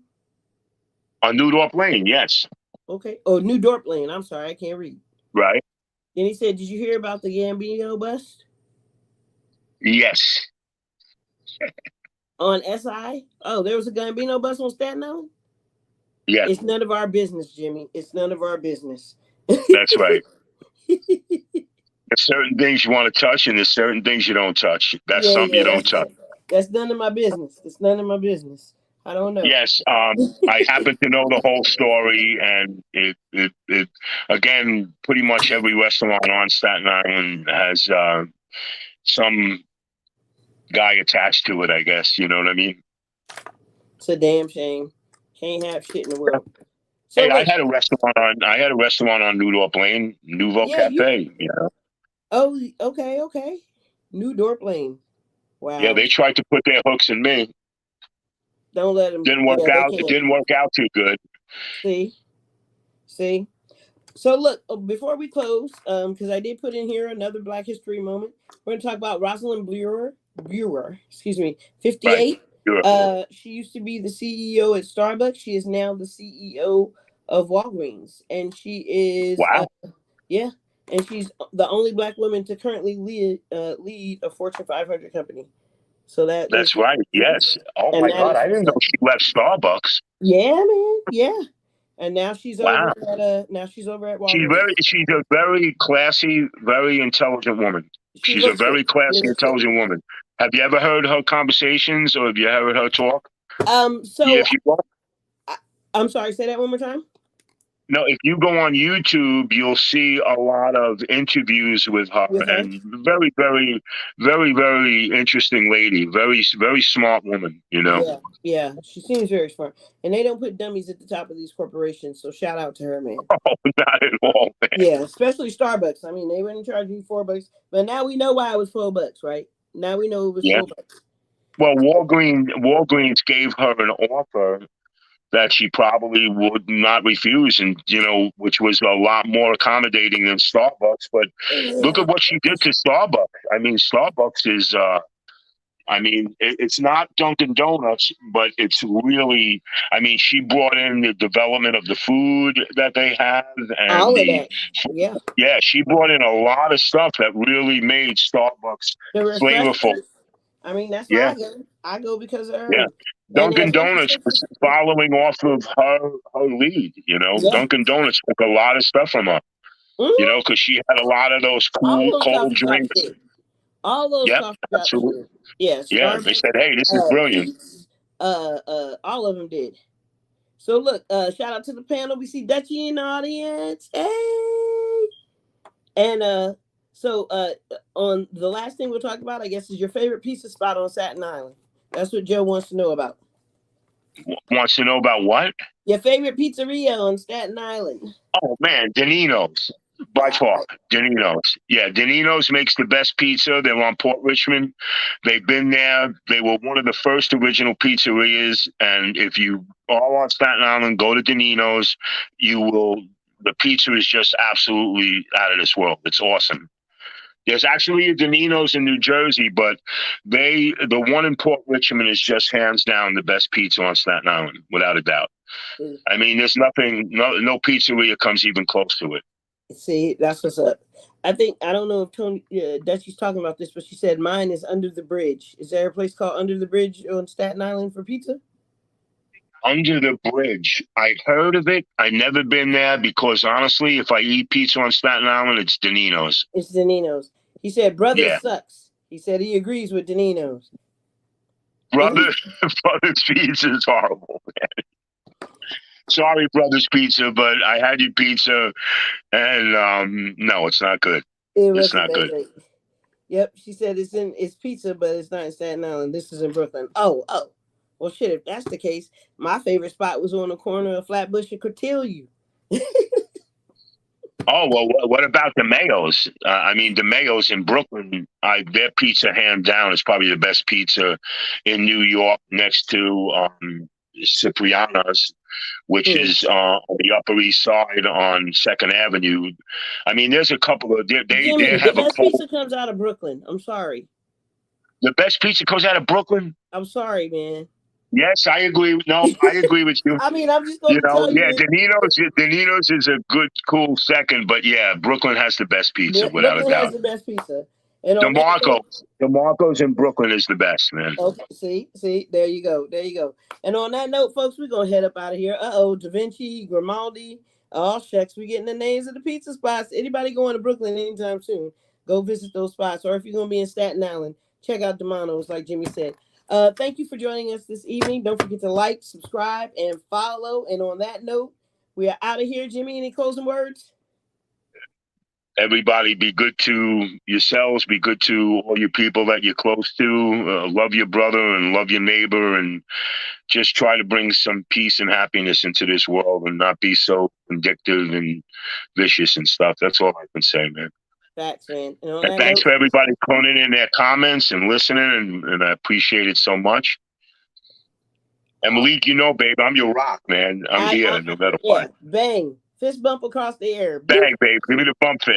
on New York Lane, yes, Okay. Oh, New Dorp Lane. I'm sorry, I can't read. right, Then he said, did you hear about the Gambino bust yes, on SI? Oh, there was a Gambino bust on Staten Island? yes, It's none of our business, Jimmy. It's none of our business. that's right. There's certain things you want to touch, and there's certain things you don't touch. That's something you don't touch. That's none of my business. It's none of my business. I don't know. Yes, I happen to know the whole story, and it again, pretty much every restaurant on Staten Island has some guy attached to it. I guess you know what I mean. It's a damn shame. Can't have shit in the world. So Hey, look, I had a restaurant on New York Lane, Nouveau yeah, Cafe. You know, oh, okay. New Dorp Lane. yeah, Wow. they tried to put their hooks in me. Don't let them. Didn't work Yeah, they out. It can't. didn't work out too good. See. So look, before we close, because I did put in here another Black History moment. We're gonna talk about Rosalind Brewer, excuse me, Right. 58. Sure. She used to be the CEO at Starbucks. She is now the CEO of Walgreens, and she is Wow. yeah, and she's the only Black woman to currently lead a Fortune 500 company. So that is, That's right. Yes. Oh and my that God, is I didn't know she left Starbucks. yeah, man, yeah. And now she's Wow. over at Walgreens. She's a very classy, very intelligent woman. She She's a looks it. very classy, intelligent woman. Have you ever heard her conversations, or have you heard her talk? So Yeah, if you go, I'm sorry, say that one more time. no, if you go on YouTube, you'll see a lot of interviews with her, With her? and very, very, very, very interesting lady. Very, very smart woman. You know. Yeah, she seems very smart. And they don't put dummies at the top of these corporations, so shout out to her, man. Oh, not at all, man. Yeah, especially Starbucks. I mean, they wouldn't charge you $4, but now we know why it was $4, right? Now we know it was Yeah. $4. Well, Walgreens gave her an offer that she probably would not refuse, and which was a lot more accommodating than Starbucks. But look at what she did to Starbucks. I mean, Starbucks is. It's not Dunkin' Donuts, but it's really. I mean, she brought in the development of the food that they have, and All of that. Yeah. yeah, she brought in a lot of stuff that really made Starbucks The flavorful. refreshers. I mean, that's why Yeah, I go. I go because of yeah. her. And Dunkin' like you Donuts said, was following off of her lead. yeah. Dunkin' Donuts took a lot of stuff from her. Mhm. Because she had a lot of those All cool those cold coffee shops drinks. did. All those Yep, coffee shops absolutely. did. Yeah, Yeah, they Starbucks, said, "Hey, this is brilliant." Pete's, all of them did. So look, shout out to the panel. We see Dutchie in the audience. Hey. And so on the last thing we'll talk about, I guess, is your favorite pizza spot on Staten Island. That's what Joe wants to know about. Wants to know about what? Your favorite pizzeria on Staten Island. Oh man, Danino's by far. Danino's. Yeah, Danino's makes the best pizza. They're on Port Richmond. They've been there. They were one of the first original pizzerias. And if you are on Staten Island, go to Danino's. You will. The pizza is just absolutely out of this world. It's awesome. There's actually a Danino's in New Jersey, but the one in Port Richmond is just hands down the best pizza on Staten Island, without a doubt. I mean, there's nothing, no pizzeria comes even close to it. See, that's what's up. I don't know if Tony Dutchie's talking about this, but she said mine is Under the Bridge. Is there a place called Under the Bridge on Staten Island for pizza? Under the Bridge. I heard of it. I've never been there because honestly, if I eat pizza on Staten Island, it's Danino's. It's Danino's. He said Brothers Yeah. sucks. He said he agrees with Danino's. Brothers Pizza is horrible, man. Sorry, Brothers Pizza, but I had your pizza, and no, it's not good. It's not good. Great. Yep, she said it's pizza, but it's not in Staten Island. This is in Brooklyn. Oh. Well, shit, if that's the case, my favorite spot was on the corner of Flatbush and Cortelyou. Oh, well, what about the Mayos? The Mayos in Brooklyn, their pizza, hand down, is probably the best pizza in New York, next to Cipriano's, which is on the Upper East Side on 2nd Avenue. I mean, there's a couple of... Jimmy, they have the best pizza comes out of Brooklyn. I'm sorry. The best pizza comes out of Brooklyn? I'm sorry, man. Yes, I agree. No, I agree with you. I mean, I'm just going to tell you. Yeah, Danino's is a good, cool second, but yeah, Brooklyn has the best pizza, without a doubt. Brooklyn has the best pizza. And DeMarco's in Brooklyn is the best, man. Okay, see, there you go. And on that note, folks, we're going to head up out of here. Da Vinci, Grimaldi, all shucks. We're getting the names of the pizza spots. Anybody going to Brooklyn anytime soon, go visit those spots. Or if you're going to be in Staten Island, check out Domano's, like Jimmy said. Thank you for joining us this evening. Don't forget to like, subscribe, and follow. And on that note, we are out of here. Jimmy, any closing words? Everybody, be good to yourselves. Be good to all your people that you're close to. Love your brother and love your neighbor, and just try to bring some peace and happiness into this world, and not be so vindictive and vicious and stuff. That's all I can say, man. Facts, man. And thanks for everybody putting in their comments and listening, and I appreciate it so much. And Malik, babe, I'm your rock, man. I'm here no matter what. Bang. Fist bump across the air. Bang, babe. Give me the bump fist.